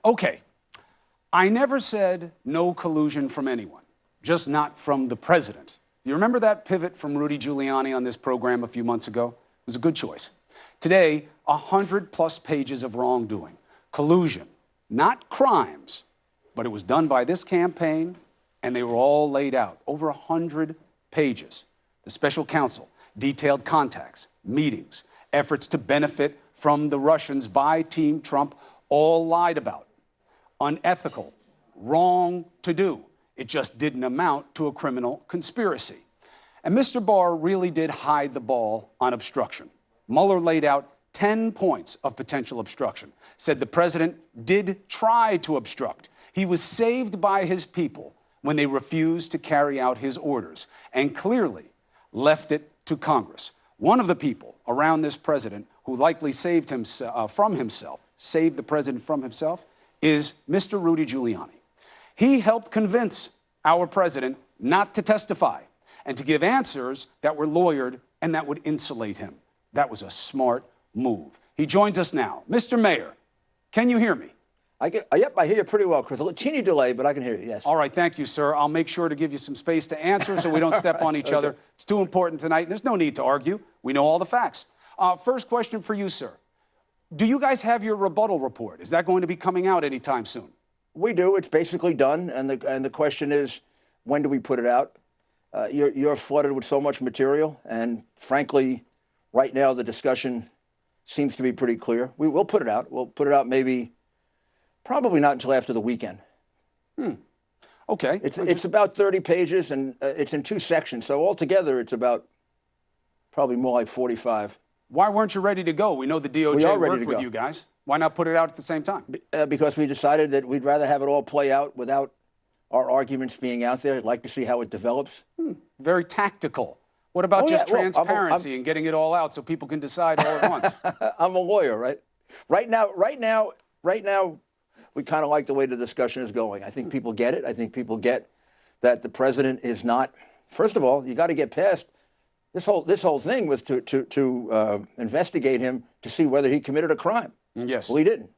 Okay, I never said no collusion from anyone, just not from the president. Do you remember that pivot from Rudy Giuliani on this program a few months ago? It was a good choice. Today, 100+ pages of wrongdoing, collusion, not crimes, but it was done by this campaign, and they were all laid out, over 100 pages. The special counsel detailed contacts, meetings, efforts to benefit from the Russians by Team Trump, all lied about. Unethical, wrong to do. It just didn't amount to a criminal conspiracy. And Mr. Barr really did hide the ball on obstruction. Mueller laid out 10 points of potential obstruction, said the president did try to obstruct. He was saved by his people when they refused to carry out his orders, and clearly left it to Congress. One of the people around this president who likely saved the president from himself, is Mr. Rudy Giuliani. He helped convince our president not to testify and to give answers that were lawyered and that would insulate him. That was a smart move. He joins us now. Mr. Mayor, can you hear me? Yep, I hear you pretty well, Chris. A little teeny delay, but I can hear you, yes. All right, thank you, sir. I'll make sure to give you some space to answer so we don't step on each other. It's too important tonight. There's no need to argue. We know all the facts. First question for you, sir. Do you guys have your rebuttal report? Is that going to be coming out anytime soon? We do. It's basically done, and the question is, when do we put it out? You're flooded with so much material, and frankly, right now the discussion seems to be pretty clear. We will put it out. We'll put it out probably not until after the weekend. Okay. It's about 30 pages, and it's in 2 sections. So altogether, it's about probably more like 45. Why weren't you ready to go? We know the DOJ worked with you guys. Why not put it out at the same time? Because we decided that we'd rather have it all play out without our arguments being out there. I'd like to see how it develops. Very tactical. What about transparency and getting it all out so people can decide all at once? I'm a lawyer, right? Right now, we kind of like the way the discussion is going. I think people get it. I think people get that the president is not. First of all, you got to get past this whole thing was to investigate him to see whether he committed a crime. Yes. Well, he didn't.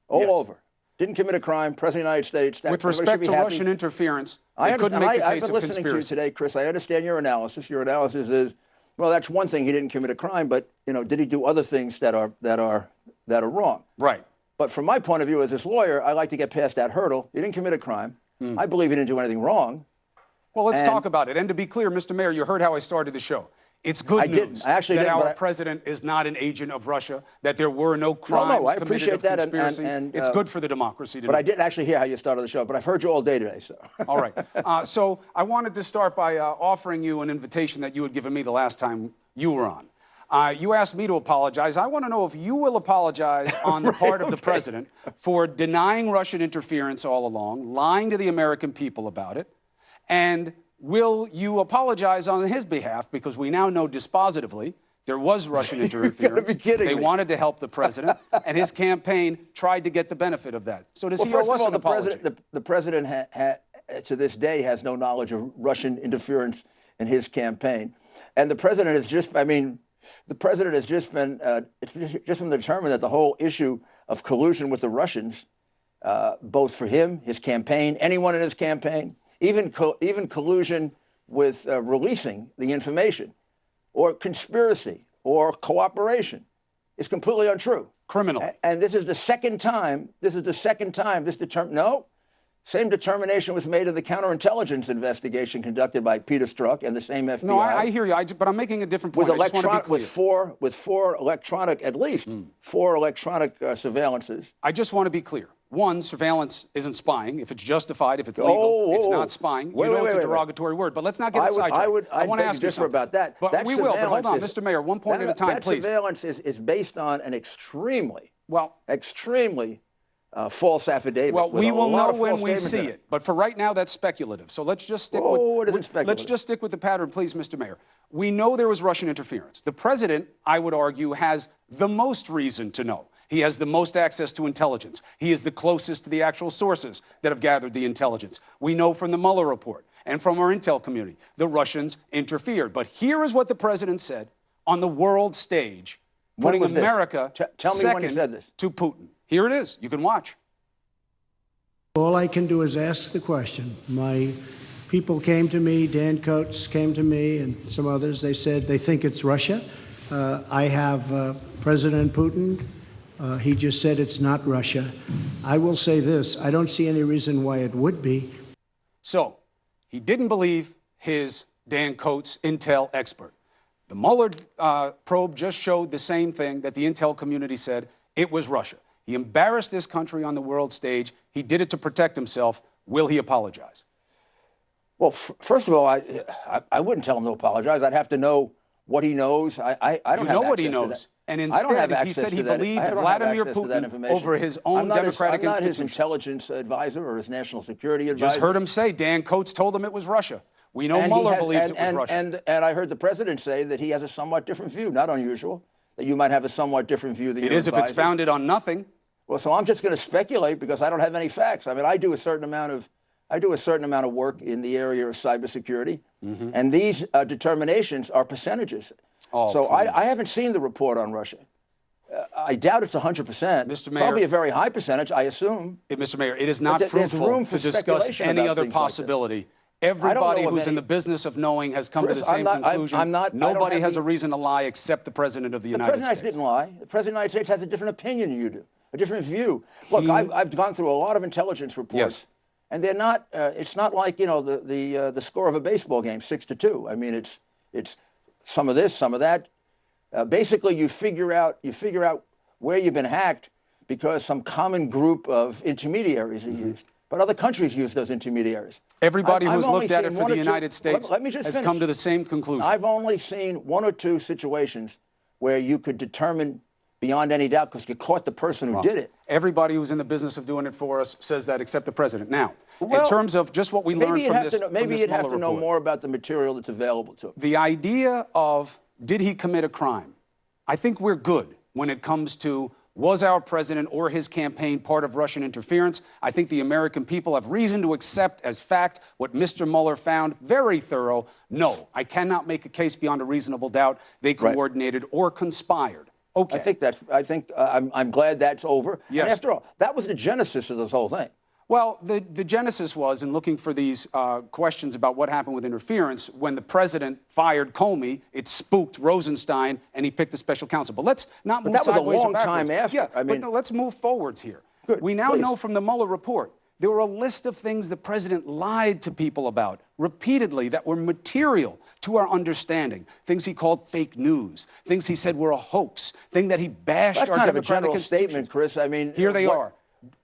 Over. Didn't commit a crime. President of the United States. With respect to Russian interference, they couldn't make a case of conspiracy. I've been listening to you today, Chris. I understand your analysis. Your analysis is, well, that's one thing. He didn't commit a crime, but did he do other things that are wrong? Right. But from my point of view as this lawyer, I like to get past that hurdle. He didn't commit a crime. I believe he didn't do anything wrong. Well, let's talk about it. And to be clear, Mr. Mayor, you heard how I started the show. It's good news that our president is not an agent of Russia, that there were no crimes I appreciate committed of that, conspiracy. and it's good for the democracy to know. But I didn't actually hear how you started the show, but I've heard you all day today. So. All right. So I wanted to start by offering you an invitation that you had given me the last time you were on. You asked me to apologize. I want to know if you will apologize on the part of the president for denying Russian interference all along, lying to the American people about it, and will you apologize on his behalf, because we now know dispositively there was Russian interference. You've got to be kidding me. They wanted to help the president, and his campaign tried to get the benefit of that. So does he owe us an apology? The president to this day has no knowledge of Russian interference in his campaign, and the president has just, the president has just been, it's just been determined that the whole issue of collusion with the Russians, both for him, his campaign, anyone in his campaign, even collusion with releasing the information, or conspiracy, or cooperation, is completely untrue. Criminal. And this is the second time. Same determination was made of the counterintelligence investigation conducted by Peter Strzok and the same FBI. No, I hear you, but I'm making a different point. With four electronic surveillances. I just want to be clear. One, surveillance isn't spying. If it's justified, if it's legal, it's not spying. It's a derogatory word, but let's not get sidetracked. I want to ask you something about that. But we will, but hold on, Mr. Mayor, one point at a time, please. That surveillance is based on an extremely false affidavit. Well, we will know when we see it. But for right now, that's speculative. So let's just stick let's just stick with the pattern, please, Mr. Mayor. We know there was Russian interference. The president, I would argue, has the most reason to know. He has the most access to intelligence. He is the closest to the actual sources that have gathered the intelligence. We know from the Mueller report and from our intel community, the Russians interfered. But here is what the president said on the world stage, putting America second to Putin. Here it is. You can watch. All I can do is ask the question. My people came to me, Dan Coates came to me, and some others. They said they think it's Russia. I have President Putin. He just said it's not Russia. I will say this. I don't see any reason why it would be. So he didn't believe his Dan Coates intel expert. The Mueller probe just showed the same thing that the intel community said. It was Russia. He embarrassed this country on the world stage. He did it to protect himself. Will he apologize? Well, first of all, I wouldn't tell him to apologize. I'd have to know what he knows. I don't have know what he access to knows. that. And I don't have instead, he access said to he that. believed I don't have Vladimir access to that Putin information. over his own democratic I'm not his institutions. intelligence advisor or his national security advisor. Just heard him say Dan Coates told him it was Russia. We know Mueller believes it was Russia. And I heard the president say that he has a somewhat different view, not unusual, that you might have a somewhat different view than your It is if it's advisors. founded on nothing. Well, so I'm just going to speculate because I don't have any facts. I mean, I do a certain amount of work in the area of cybersecurity, and these determinations are percentages. Oh, so please. I haven't seen the report on Russia. I doubt it's 100%. Mr. Mayor, probably a very high percentage, I assume. Mr. Mayor, it is not There's fruitful room to for discuss speculation any about other things like this. possibility. Everybody who's in the business of knowing has come to the same conclusion. Nobody has a reason to lie except the President of the United States. The President didn't lie. The President of the United States has a different opinion than you do, a different view. Look, I've gone through a lot of intelligence reports, and they're not. It's not like the score of a baseball game, 6-2. I mean, it's some of this, some of that. Basically, you figure out where you've been hacked because some common group of intermediaries are used. But other countries use those intermediaries. Everybody who's looked at it for the United States has come to the same conclusion. I've only seen one or two situations where you could determine beyond any doubt because you caught the person who did it. Everybody who's in the business of doing it for us says that except the President. Now, in terms of just what we learned from this maybe you'd have to know report, more about the material that's available to him. the idea of did he commit a crime, I think we're good when it comes to was our president or his campaign part of Russian interference. I think the American people have reason to accept as fact what Mr. Mueller found very thorough. No, I cannot make a case beyond a reasonable doubt they coordinated or conspired. Okay. I'm glad that's over. Yes. And after all, that was the genesis of this whole thing. Well, the genesis was in looking for these questions about what happened with interference. When the president fired Comey, it spooked Rosenstein, and he picked a special counsel. But let's not move sideways or backwards. That was a long time after. Yeah, I mean, but no, let's move forwards here. Good, we now please. know from the Mueller report there were a list of things the president lied to people about repeatedly that were material to our understanding. Things he called fake news, things he said were a hoax, things that he bashed That's our kind of a democratic general institutions. statement, Chris. I mean, Here they are.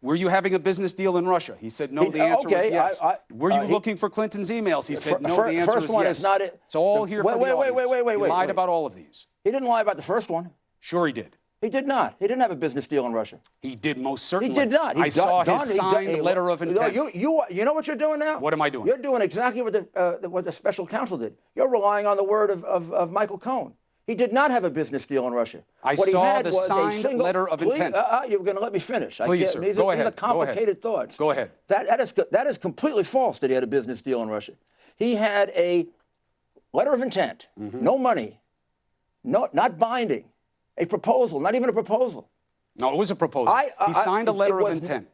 Were you having a business deal in Russia? He said no. The answer was yes. Were you looking for Clinton's emails? He said no. The answer is yes. It's all here for the audience. He lied about all of these. He didn't lie about the first one. Sure he did. He did not. He didn't have a business deal in Russia. He did most certainly. He did not. I saw his signed letter of intent. You know what you're doing now? What am I doing? You're doing exactly what the special counsel did. You're relying on the word of Michael Cohen. He did not have a business deal in Russia. I saw the signed letter of intent. You're going to let me finish. Please, sir. Go ahead. These are complicated thoughts. Go ahead. That is completely false that he had a business deal in Russia. He had a letter of intent, no money, not binding, a proposal, not even a proposal. No, it was a proposal. He signed a letter of intent.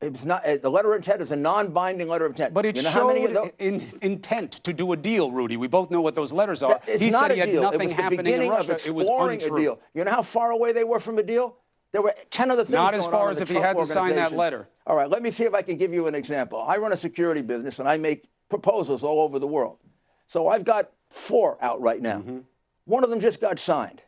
It was not. The letter of intent is a non-binding letter of intent. But it showed intent to do a deal, Rudy. We both know what those letters are. He said he had nothing happening in Russia. It was untrue. A deal. You know how far away they were from a deal? There were 10 other things going on. Not as far as if he hadn't signed that letter. All right, let me see if I can give you an example. I run a security business, and I make proposals all over the world. So I've got 4 out right now. One of them just got signed.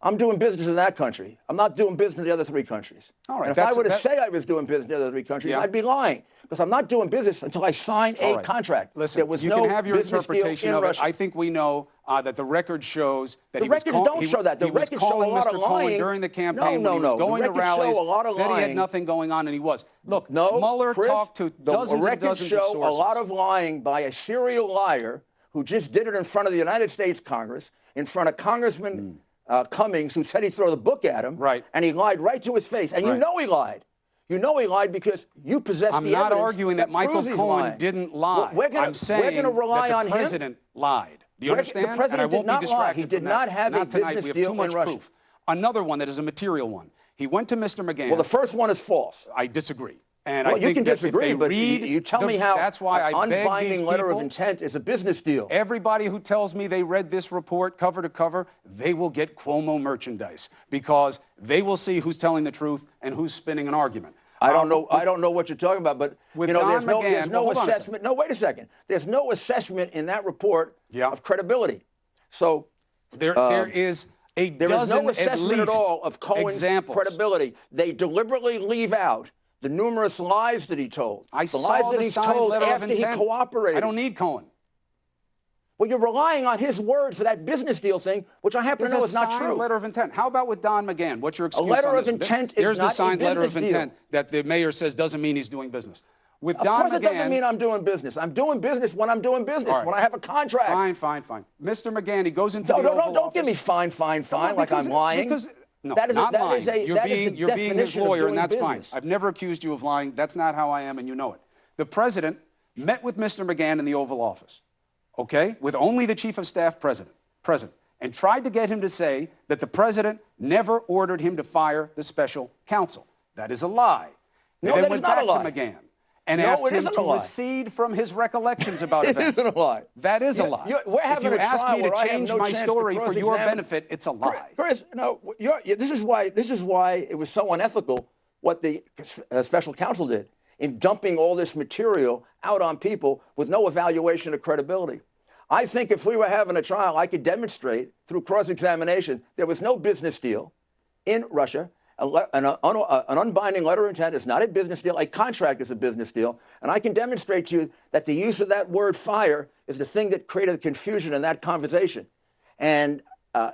I'm doing business in that country. I'm not doing business in the other 3 countries. All right, and if I were to say I was doing business in the other 3 countries, I'd be lying because I'm not doing business until I sign a contract. Listen, there was you no can have your business interpretation deal in of it. Russia. I think we know that the record shows that the records don't show that. The records show a lot of lying. Cohen during the campaign when he was going to rallies, said he had nothing going on, and he was. Look, Mueller talked to dozens and dozens of sources. The records show a lot of lying by a serial liar who just did it in front of the United States Congress, in front of Congressman Cummings, who said he'd throw the book at him, and he lied right to his face. And you know he lied. You know he lied because you possess the evidence. I'm not arguing that Michael Cohen didn't lie. I'm saying that the president lied. Do you understand? The president did not lie. He did not have a business deal in Russia. Another one that is a material one. He went to Mr. McGahn. Well, the first one is false. I disagree. And Well, I think you can that disagree, if they but read you tell me how that's why an I beg unbinding these letter of people, intent is a business deal. everybody who tells me they read this report cover to cover, they will get Cuomo merchandise because they will see who's telling the truth and who's spinning an argument. I don't know. I don't know what you're talking about, but with you know, there's Don no McGahn- well, hold on a assessment. No, wait a second. There's no assessment in that report Yeah. of credibility. So There is a there is dozen no assessment at all of Cohen's examples. credibility. They deliberately leave out the numerous lies that he told. I the saw lies the that he's signed told letter of after he intent. cooperated. I don't need Cohen. Well, you're relying on his word for that business deal thing, which I happen to know There's is a not signed true. letter of intent. How about with Don McGahn? What's your excuse letter on of this? intent is Here's not the a signed letter of business deal. intent that the mayor says doesn't mean he's doing business. With Of Don course, it McGahn, doesn't mean I'm doing business. I'm doing business when I'm doing business, All right. when I have a contract. Fine. Mr. McGahn, he goes into No, the no, Oval don't give me Office. fine, like I'm lying. No, that is not that lying. is a You're that being, is the you're being his definition of lawyer, doing and that's business. fine. I've never accused you of lying. That's not how I am, and you know it. The president met with Mr. McGahn in the Oval Office, okay, with only the chief of staff present, and tried to get him to say that the president never ordered him to fire the special counsel. That is a lie. They No, then that went is not back a lie. to McGahn and No, asked it him isn't to a lie. recede from his recollections about It events. isn't a lie. That is a lie. We're having if you a ask trial me to where I have change no my chance to story for your cross-examine. benefit, it's a lie. Chris, no, this is why it was so unethical what the special counsel did in dumping all this material out on people with no evaluation of credibility. I think if we were having a trial, I could demonstrate through cross-examination there was no business deal in Russia. An unbinding letter of intent is not a business deal. A contract is a business deal. And I can demonstrate to you that the use of that word fire is the thing that created the confusion in that conversation. And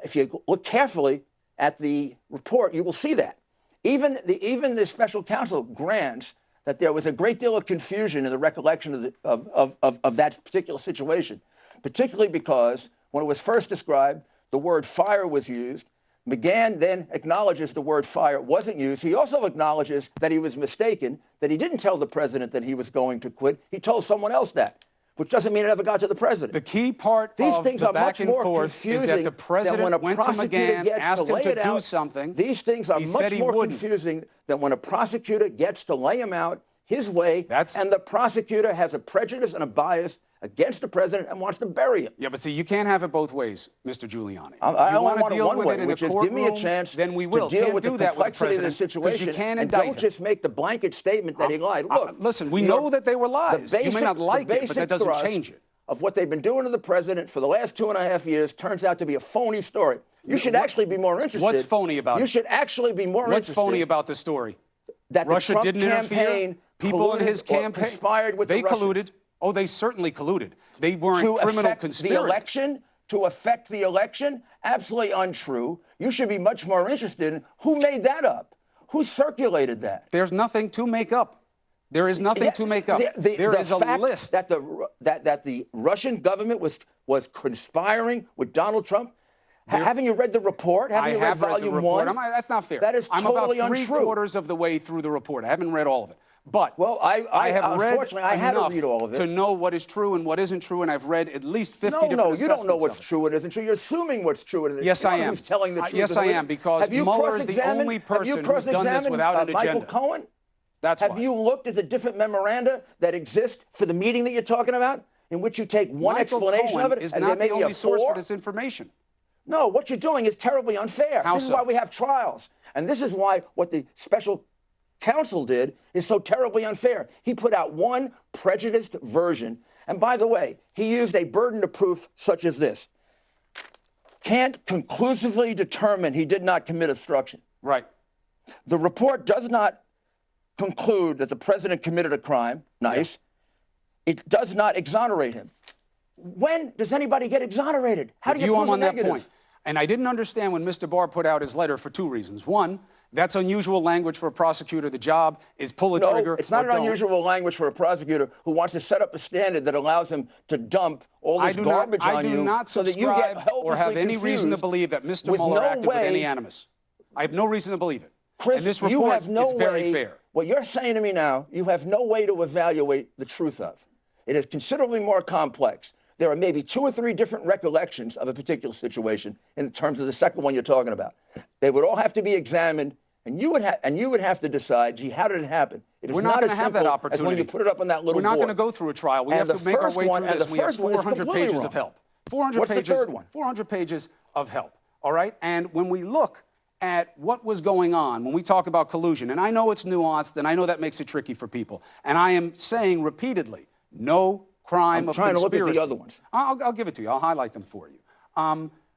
if you look carefully at the report, you will see that. Even the special counsel grants that there was a great deal of confusion in the recollection of that particular situation, particularly because when it was first described, the word fire was used. McGahn then acknowledges the word fire wasn't used. He also acknowledges that he was mistaken, that he didn't tell the president that he was going to quit. He told someone else that, which doesn't mean it ever got to the president. The key part These of things the are back much and more forth is confusing that the than when a president went to prosecutor McGahn, gets asked to him lay to it do out. something. These things are He much said he more wouldn't. confusing than when a prosecutor gets to lay him out his way, and the prosecutor has a prejudice and a bias against the president and wants to bury him. Yeah, but see, you can't have it both ways, Mr. Giuliani. I you only want want to it deal one with way, it in which the is give me a courtroom, chance then we will. to deal Can't with do the that with the complexity of the president, 'cause situation, you can't and indict don't him. just make the blanket statement that he lied. Look, listen, we know that they were lies. You may not like it, but that doesn't change it. Of what they've been doing to the president for the last 2.5 years turns out to be a phony story. You should actually be more interested. What's phony about it? You should actually be more What's interested. phony about the story? That Russia the Trump didn't interfere. campaign People in his colluded or campaign conspired with they the Russians. colluded. Oh, they certainly colluded. They weren't To criminal affect conspirators. the election, to affect the election, absolutely untrue. You should be much more interested in who made that up, who circulated that. There's nothing to make up. There is nothing to make up. There is a list. That the Russian government was conspiring with Donald Trump. Haven't you read the report? Haven't I you read have read the volume report. 1? That's not fair. That is I'm totally about untrue. three-quarters of the way through the report. I haven't read all of it. But well, I have read unfortunately, I had to enough read all of it to know what is true and what isn't true, and I've read at least 50 different assessments. No, you don't know what's of it. true and isn't true. You're assuming what's true and isn't. Yes, I You're am. Who's telling the truth? Yes, I am, because Mueller is the only person who's done this without an agenda. Michael Cohen? That's Have why. you looked at the different memoranda that exist for the meeting that you're talking about, in which you take one explanation Cohen of it is and not then maybe the only a source four? for this information. No, what you're doing is terribly unfair. How This is so? why we have trials. And this is why what the special counsel did is so terribly unfair. He put out one prejudiced version. And by the way, he used a burden of proof such as this. Can't conclusively determine he did not commit obstruction. Right. The report does not conclude that the president committed a crime. Nice. Yeah. It does not exonerate him. When does anybody get exonerated? How do you prove I'm a on that negative? point. And I didn't understand when Mr. Barr put out his letter for two reasons. One, that's unusual language for a prosecutor. The job is pull a trigger. No, it's not or an don't. unusual language for a prosecutor who wants to set up a standard that allows him to dump all this garbage on you I do not so that you get subscribe or have any reason to believe that Mr. Mueller acted with any animus. I have no reason to believe it. Chris, and this you report have no is very way, fair. What you're saying to me now, you have no way to evaluate the truth of. It is considerably more complex. There are maybe 2 or 3 different recollections of a particular situation in terms of the second one you're talking about. They would all have to be examined, and you would have to decide, gee, how did it happen? It It is We're not not going as to have that simple opportunity. as when you put it up on that little We're not board. going to go through a trial. We And have to make our way through this. We have first one is 400 completely pages wrong. of help. 400 What's pages. the third one? 400 pages of help. All right? And when we look at what was going on, when we talk about collusion, and I know it's nuanced, and I know that makes it tricky for people, and I am saying repeatedly, no crime of trying conspiracy. to look at the other ones. I'll give it to you. I'll highlight them for you.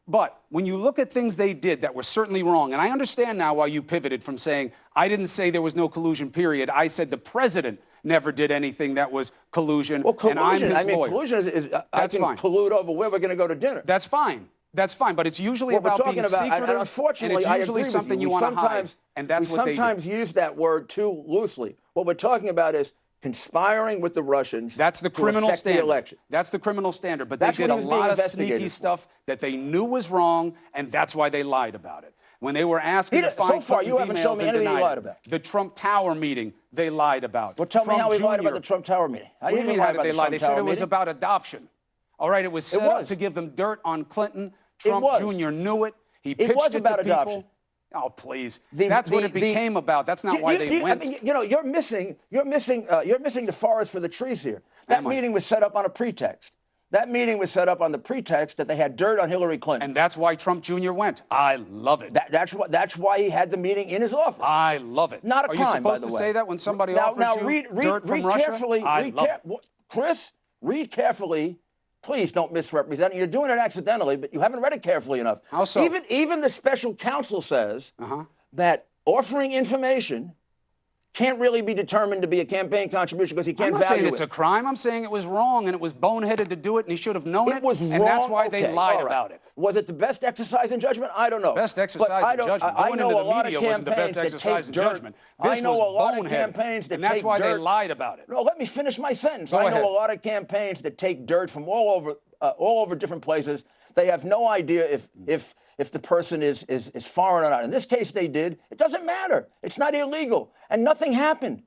But when you look at things they did that were certainly wrong, and I understand now why you pivoted from saying, I didn't say there was no collusion, period. I said the president never did anything that was collusion, Well, collusion, and I'm his lawyer. collusion is That's I can fine. collude over where we're going to go to dinner. That's fine. That's fine, but it's usually What we're about talking being about, secretive, and unfortunately, and it's I usually agree something with you we want to hide, and that's what they We sometimes do. use that word too loosely. What we're talking about is conspiring with the Russians That's the to criminal affect standard. the election. That's the criminal standard. But That's they did what a he was being lot of investigated sneaky for. stuff that they knew was wrong, and that's why they lied about it. When they were asking to So find far, you Clinton's haven't shown emails me and anything he denied lied it. about. The Trump Tower meeting, they lied about. Well, tell me Trump how he lied Jr. about the Trump Tower meeting. What do you mean, how did they lie? They said it was meeting. about adoption. All right, it was set up was. to give them dirt on Clinton. Trump was. Jr. knew it. He pitched was it about to people. adoption. Oh, please. That's what it became about. That's not why they went. I mean, you're missing the forest for the trees here. That meeting was set up on a pretext. That meeting was set up on the pretext that they had dirt on Hillary Clinton. And that's why Trump Jr. went. I love it. That's why he had the meeting in his office. I love it. Not a Are crime, you supposed by the to way. say that when somebody now, offers you read dirt from Russia? Carefully. I love it. Chris, read carefully. Please don't misrepresent it. You're doing it accidentally, but you haven't read it carefully enough. How so? Even the special counsel says that offering information can't really be determined to be a campaign contribution because he can't I'm not saying value it's it. a crime. I'm saying it was wrong and it was boneheaded to do it and he should have known it. It was and wrong. that's why they Okay, lied all right. about it. Was it the best exercise in judgment? I don't know. Best But exercise I in don't- judgment. I Going know into a the lot media of wasn't the best campaigns that exercise take in dirt. judgment. I This know was a lot of boneheaded. campaigns that And that's take why they dirt. lied about it. No, let me finish my sentence. Go I ahead. know a lot of campaigns that take dirt from all over different places. They have no idea if the person is foreign or not. In this case, they did. It doesn't matter. It's not illegal. And nothing happened.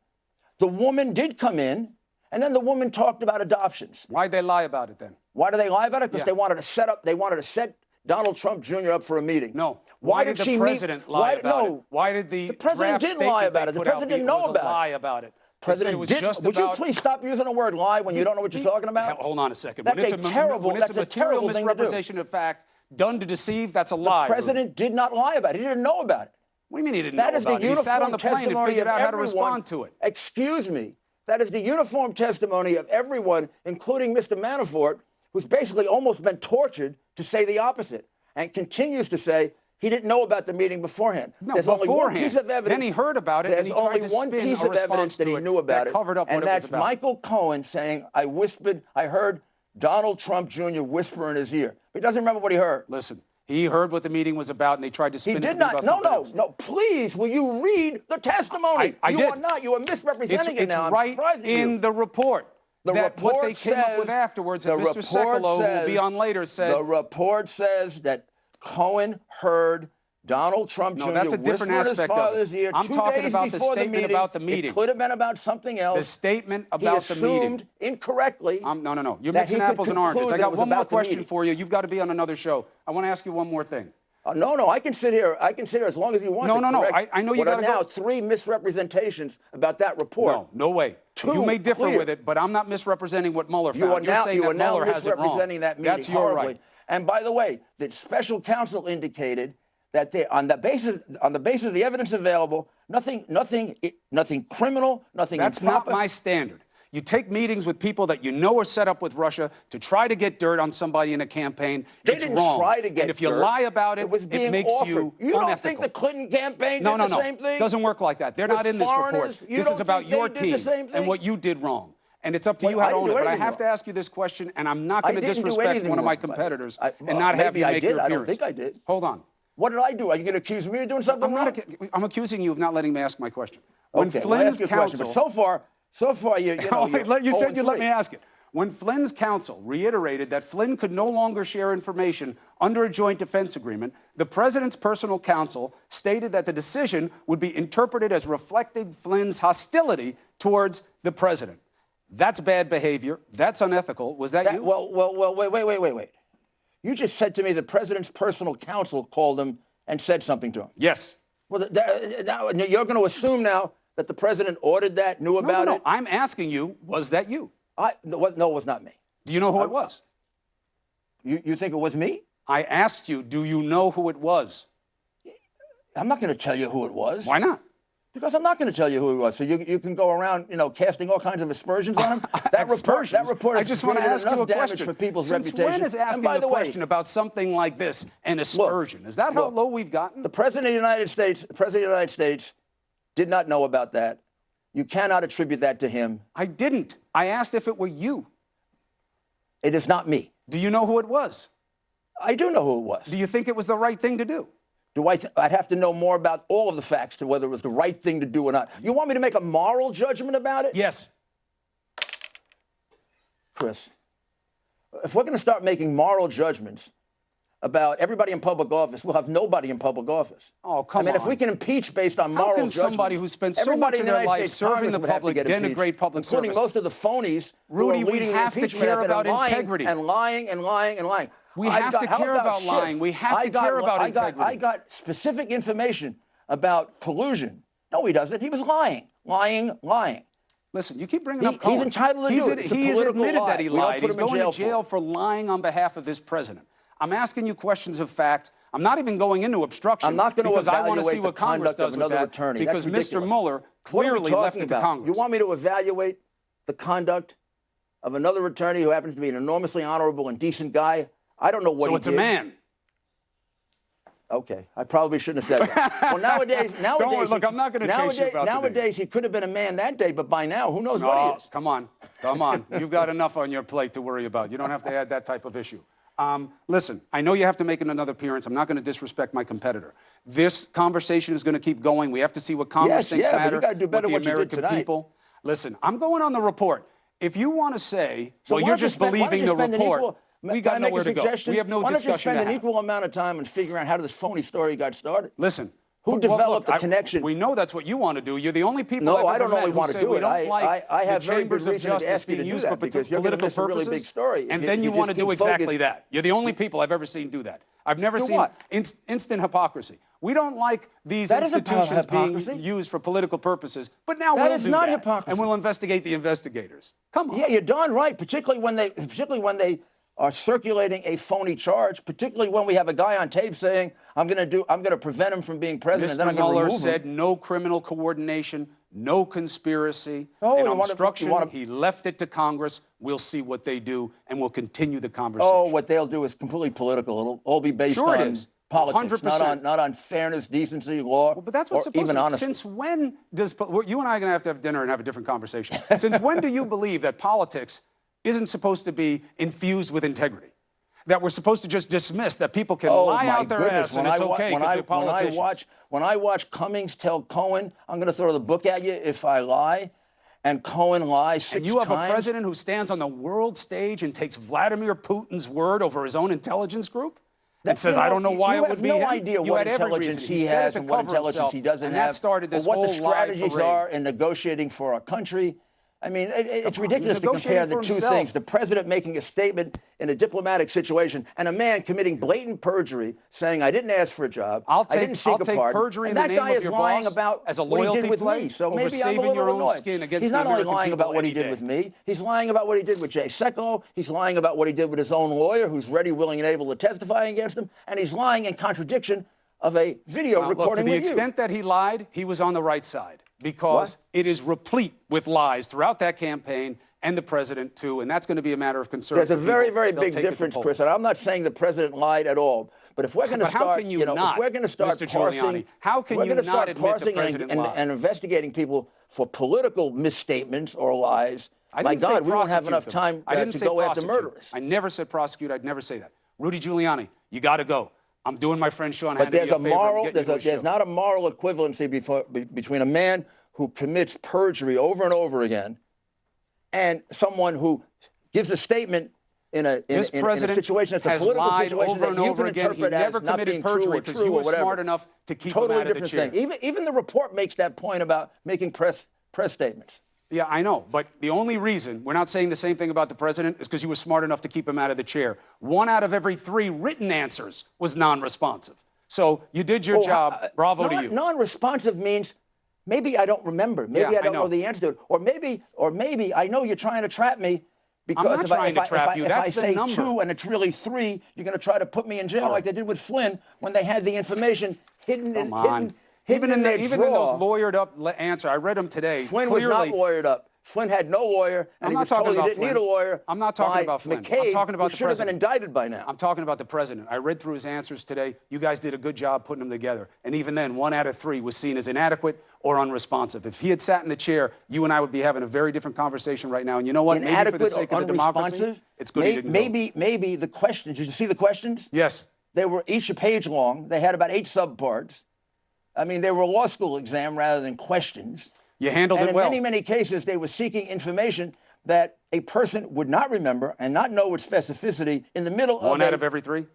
The woman did come in, and then the woman talked about adoptions. Why'd they lie about it then? Why do they lie about it? Because Yeah. they wanted to set Donald Trump Jr. up for a meeting. No. Why did did the she president meet? lie about it? Why did the the president draft didn't statement lie about they it. The put out president be- didn't know was about a lie it. about it? They said President it was did. just Would about, you please stop using the word lie when you don't know what you're talking about? Hold on a second. That's when it's a terrible. when it's That's a a material terrible thing to do. misrepresentation of fact done to deceive, that's a lie. The president did not lie about it. He didn't know about it. What do you mean he didn't That know is the about it? He sat on uniform the plane and testimony figured of out how to everyone. respond to it. Excuse me. That is the uniform testimony of everyone, including Mr. Manafort, who's basically almost been tortured to say the opposite and continues to say he didn't know about the meeting beforehand. No, There's only one beforehand. piece of evidence. Then he heard about it, and There's he tried only to one spin piece a of evidence response that he to it knew about that it, covered up what and it was that's about. Michael Cohen saying, I heard Donald Trump Jr. whisper in his ear. He doesn't remember what he heard. Listen, he heard what the meeting was about, and they tried to spin He it to did be not. about No, something no, else. no. Please, will you read the testimony? I you did. are not. You are misrepresenting it It's now. I'm right surprising in you. the report. The that report what they came up with says- afterwards, the that Mr. report Sekulow, who will be says- on later, said. The report says that Cohen heard Donald Trump Jr. No, that's a different whisper in his aspect of it. father's ear I'm 2 talking days about the before statement meeting. about the meeting. It could have been about something else. The statement He about the meeting. assumed incorrectly. No. You're that mixing he could apples and oranges. conclude I that got it was one more about the question meeting. for you. You've got to be on another show. I want to ask you one more thing. No, I can sit here. As long as you want. No, to no, no. correct I know you what are gotta now go- 3 misrepresentations about that report. No way. Two You may differ clear. with it, but I'm not misrepresenting what Mueller found. You are You're now, saying you are that now Mueller has it wrong. misrepresenting that meeting That's your horribly. right. And by the way, the special counsel indicated that on the basis of the evidence available, nothing criminal, nothing That's improper. not my standard. You take meetings with people that you know are set up with Russia to try to get dirt on somebody in a campaign. They it's didn't wrong. try to get and if you dirt. lie about it, was being makes offered. you You don't unethical. think the Clinton campaign No, did the same thing? Doesn't work like that. They're With not in this report. foreigners? You This don't is about think they your did the team same and thing? what you did wrong. And it's up to Well, you how I to didn't own do it. But I anything have to wrong. ask you this question, and I'm not I going to didn't do disrespect anything one of my wrong, but competitors I- and not have maybe you I make did. your I don't appearance. think I did. Hold on. What did I do? Are you going to accuse me of doing something wrong? I'm accusing you of not letting me ask my question. When Okay, well, Flynn's ask your question. counsel, But so far, you know, you you're said you'd let 0-3. me ask it. When Flynn's counsel reiterated that Flynn could no longer share information under a joint defense agreement, the president's personal counsel stated that the decision would be interpreted as reflecting Flynn's hostility towards the president. That's bad behavior. That's unethical. Was that you? Well, wait. You just said to me the president's personal counsel called him and said something to him. Yes. Well, now you're going to assume now that the president ordered that, knew about it? I'm asking you, was that you? No, it was not me. Do you know who it was? You think it was me? I asked you, do you know who it was? I'm not going to tell you who it was. Why not? Because I'm not going to tell you who he was. So you can go around, casting all kinds of aspersions on him. That report I just want to ask you a question. For people's Since reputation. when is asking a question about something like this an aspersion? Is that how low we've gotten? The President of the United States did not know about that. You cannot attribute that to him. I didn't. I asked if it were you. It is not me. Do you know who it was? I do know who it was. Do you think it was the right thing to do? I'd have to know more about all of the facts to whether it was the right thing to do or not. You want me to make a moral judgment about it? Yes. Chris, if we're going to start making moral judgments about everybody in public office, we'll have nobody in public office. Oh, come on. If we can impeach based on moral judgments, somebody who spent so much of their life serving the public denigrate public service? Including most of the phonies Rudy, who are leading we have to care about integrity. And lying. We have to care about lying. We have to care about integrity. I got specific information about collusion. No, he doesn't. He was lying. Listen, you keep bringing up Cohen. He's entitled to do it. He has admitted that he lied. He's going to jail for for lying on behalf of this president. I'm asking you questions of fact. I'm not even going into obstruction. I'm not going to because I want to evaluate see what the Congress conduct of does with another that. attorney. Because That's Mr. ridiculous. Mueller clearly left it to Congress. You want me to evaluate the conduct of another attorney who happens to be an enormously honorable and decent guy? I don't know what he did. So it's a man. Okay, I probably shouldn't have said that. Well, nowadays, look, I'm not going to chase you about nowadays, he could have been a man that day, but by now, who knows what he is? Come on. You've got enough on your plate to worry about. You don't have to add that type of issue. Listen, I know you have to make another appearance. I'm not going to disrespect my competitor. This conversation is going to keep going. We have to see what Congress thinks matter. But you got to do better what the American people. Listen, I'm going on the report. If you want to say, well, you're just believing the report. We got nowhere to go. We have no discussion to have. Why don't you spend an equal amount of time in figuring out how this phony story got started? Listen. Who developed the connection? We know that's what you want to do. You're the only people No, I've I don't ever only met want who to say do we it. don't like I have the very good chambers of reason to justice ask you to being do used that for because you're going to political miss a purposes. really big story. And then you want to do exactly that. You're the only people I've ever seen do that. I've never seen instant hypocrisy. We don't like these institutions being used for political purposes, but now we'll do that. That is not hypocrisy. And we'll investigate the investigators. Come on. Yeah, you're darn right, particularly when they are circulating a phony charge, particularly when we have a guy on tape saying, I'm going to prevent him from being president, and then I'm going to remove him. Mr. Mueller said no criminal coordination, no conspiracy, and obstruction. He left it to Congress. We'll see what they do, and we'll continue the conversation. Oh, what they'll do is completely political. It'll all be based on politics, 100%. not on fairness, decency, law, but that's what's supposed even to. honesty. Since when does you and I are going to have dinner and have a different conversation? Since when do you believe that politics isn't supposed to be infused with integrity? That we're supposed to just dismiss, that people can lie out their ass and it's okay because they're politicians. When I watch Cummings tell Cohen, I'm going to throw the book at you if I lie, and Cohen lies 6 times. And you have a president who stands on the world stage and takes Vladimir Putin's word over his own intelligence group? And says, I don't know why it would be him. You have no idea what intelligence he has and what intelligence he doesn't have, that started this or what the whole strategies are in negotiating for our country. I mean, it's ridiculous to compare the two things. The president making a statement in a diplomatic situation and a man committing blatant perjury saying, I didn't ask for a job, I didn't seek a pardon. Perjury and in the that guy name is of your lying boss about as a what he did loyalty with play me. So over maybe I'm a saving little your own annoyed. skin against He's the not only American lying people about what he any did day. with me, he's lying about what he did with Jay Sekulow, he's lying about what he did with his own lawyer who's ready, willing, and able to testify against him, and he's lying in contradiction of a video recording to the with you. extent that he lied, he was on the right side because it is replete with lies throughout that campaign and the president too, and that's going to be a matter of concern. There's a very, very big difference, Chris, and I'm not saying the president lied at all, but if we're going to start, if we're going to start parsing, how can you not admit the president lied? And investigating people for political misstatements or lies, my God, we don't have enough time to go after murderers. I never said prosecute. I'd never say that. Rudy Giuliani, you got to go. I'm doing my friend Sean Hannity But there's a favor. there's not a moral equivalency between a man who commits perjury over and over again and someone who gives a statement in a situation that's a political situation that you can interpret as not being true or true or whatever. Smart enough to keep totally him out of the different chair. thing. Even the report makes that point about making press statements. Yeah, I know. But the only reason we're not saying the same thing about the president is because you were smart enough to keep him out of the chair. 1 out of every 3 written answers was non-responsive. So you did your job. Bravo to you. Non-responsive means maybe I don't remember. Maybe Yeah, I don't I know. know the answer to it. Or maybe I know you're trying to trap me. Because I'm not trying to trap you. If That's I the say number. 2 and it's really 3, you're going to try to put me in jail like they did with Flynn when they had the information hidden in Even in their those drawer. lawyered up answer, I read them today. Flynn Clearly, was not lawyered up. Flynn had no lawyer, and I'm he not was told talking he about didn't Flynn. need a lawyer. I'm not talking by about Flynn. McCabe, I'm talking about who the should have been president. indicted by now. I'm talking about the president. I read through his answers today. You guys did a good job putting them together. And even then, 1 out of 3 was seen as inadequate or unresponsive. If he had sat in the chair, you and I would be having a very different conversation right now. And you know what? Maybe for the Inadequate sake or of the democracy, unresponsive? it's good he didn't go. Maybe the questions. Did you see the questions? Yes. They were each a page long. They had about 8 subparts. I mean, they were a law school exam rather than questions. You handled And it in well. many cases, they were seeking information that a person would not remember and not know with specificity in the middle of 1 out of every 3?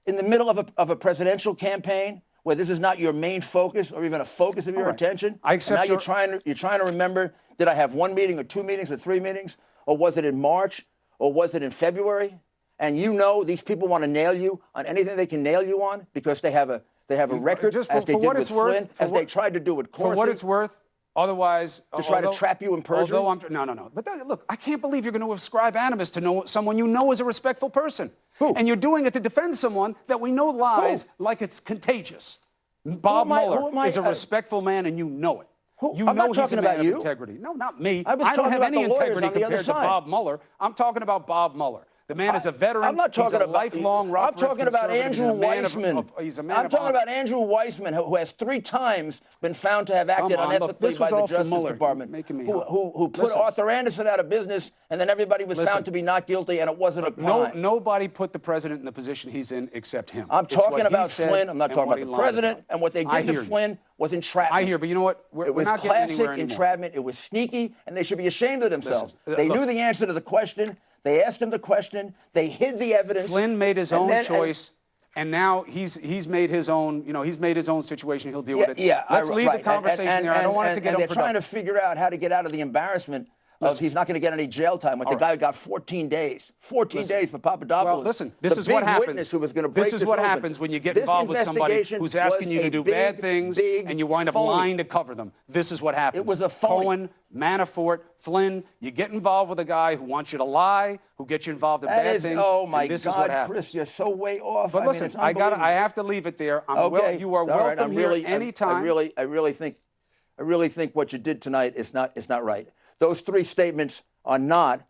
in the middle of a presidential campaign where this is not your main focus or even a focus of your right. attention. I accept and now your- you're trying to remember, did I have 1 meeting or 2 meetings or 3 meetings? Or was it in March? Or was it in February? And you know these people want to nail you on anything they can nail you on because they have a record, Just as they for did what with it's worth, Flynn, for as what- they tried to do with Corsi. For what it's worth, otherwise... To try to trap you in perjury? No. But look, I can't believe you're going to ascribe animus to someone you know is a respectful person. Who? And you're doing it to defend someone that we know lies like it's contagious. Bob am I- Mueller who am I- is a respectful man, and you know it. Who? You I'm know not he's a talking man about of you. integrity. No, not me. I was don't talking have about any the lawyers integrity on the other compared to side. Bob Mueller. I'm talking about Bob Mueller. The man is a veteran. I'm not talking he's a about lifelong I'm Rockford talking about conservative. Andrew He's a man Weissman. he's a man I'm of talking honor. about Andrew Weissman, who has 3 times been found to have acted Come on, look, unethically this by was the all for Justice Mueller. Department, You're making me who hot. put Listen. Arthur Anderson out of business, and then everybody was Listen. found to be not guilty, and it wasn't a crime. Nobody put the president in the position he's in except him. I'm It's what talking he about said Flynn. I'm not and talking what about he the lied president, about. and what they I did to hear you. Flynn was entrapment. I hear, but you know what? We're It was not getting classic anywhere anymore. entrapment. It was sneaky, and they should be ashamed of themselves. Listen, They look. knew the answer to the question. They asked him the question. They hid the evidence. Flynn made his and own then- choice, and now he's made his own. He's made his own situation. He'll deal with it. Yeah, Let's leave right. the conversation there. I don't want it to get and they're trying to unproductive. figure out how to get out of the embarrassment of he's not going to get any jail time. Like the guy who got 14 days. 14 days for Papadopoulos. Well, listen, this the is what big happens. witness who was going to break This is what open. happens when you get This involved with somebody investigation who's asking was you to a do big, bad things, big and you wind up phony. lying to cover them. This is what happens. It was a phony. Cohen, Manafort, Flynn, you get involved with a guy who wants you to lie, who gets you involved in That bad is, things. oh my and this is what God, happens. Chris, you're so way off. But I listen, mean, it's unbelievable. I have to leave it there. Okay. You are All right, welcome here I anytime. really think what you did tonight is not right. Those 3 statements are not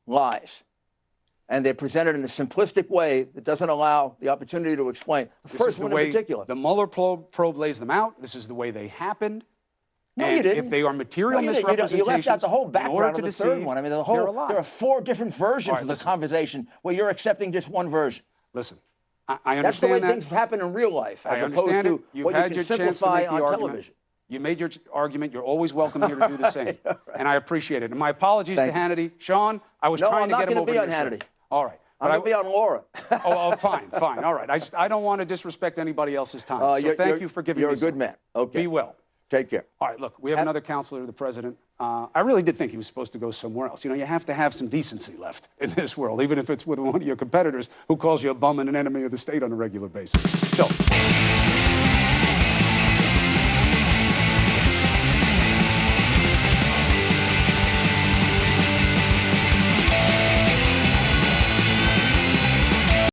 lies. And they're presented in a simplistic way that doesn't allow the opportunity to explain. The This is first the one way in particular. the Mueller probe lays them out. This is the way they happened. No, and you didn't. if they are material No, you didn't. misrepresentations, You left out the whole in order background to of the third deceive, one. I mean, they're a lie. there are 4 different versions All right, of the listen. conversation where you're accepting just one version. Listen, I understand That's the way that. things happen in real life, I as opposed understand to it. You've what you had can your chance to simplify make the on argument. television. You made your argument. You're always welcome here to do the same. And I appreciate it. And my apologies Thank to you. Hannity. Sean, I was No, trying I'm to not get him gonna over be to on your show. Hannity. All right. I'm going to be on Laura. Fine. All right. I don't want to disrespect anybody else's time. So thank you for giving me You're a good some. man. Okay. Be well. Take care. All right, look, we have another counselor to the president. I really did think he was supposed to go somewhere else. You have to have some decency left in this world, even if it's with one of your competitors who calls you a bum and an enemy of the state on a regular basis. So.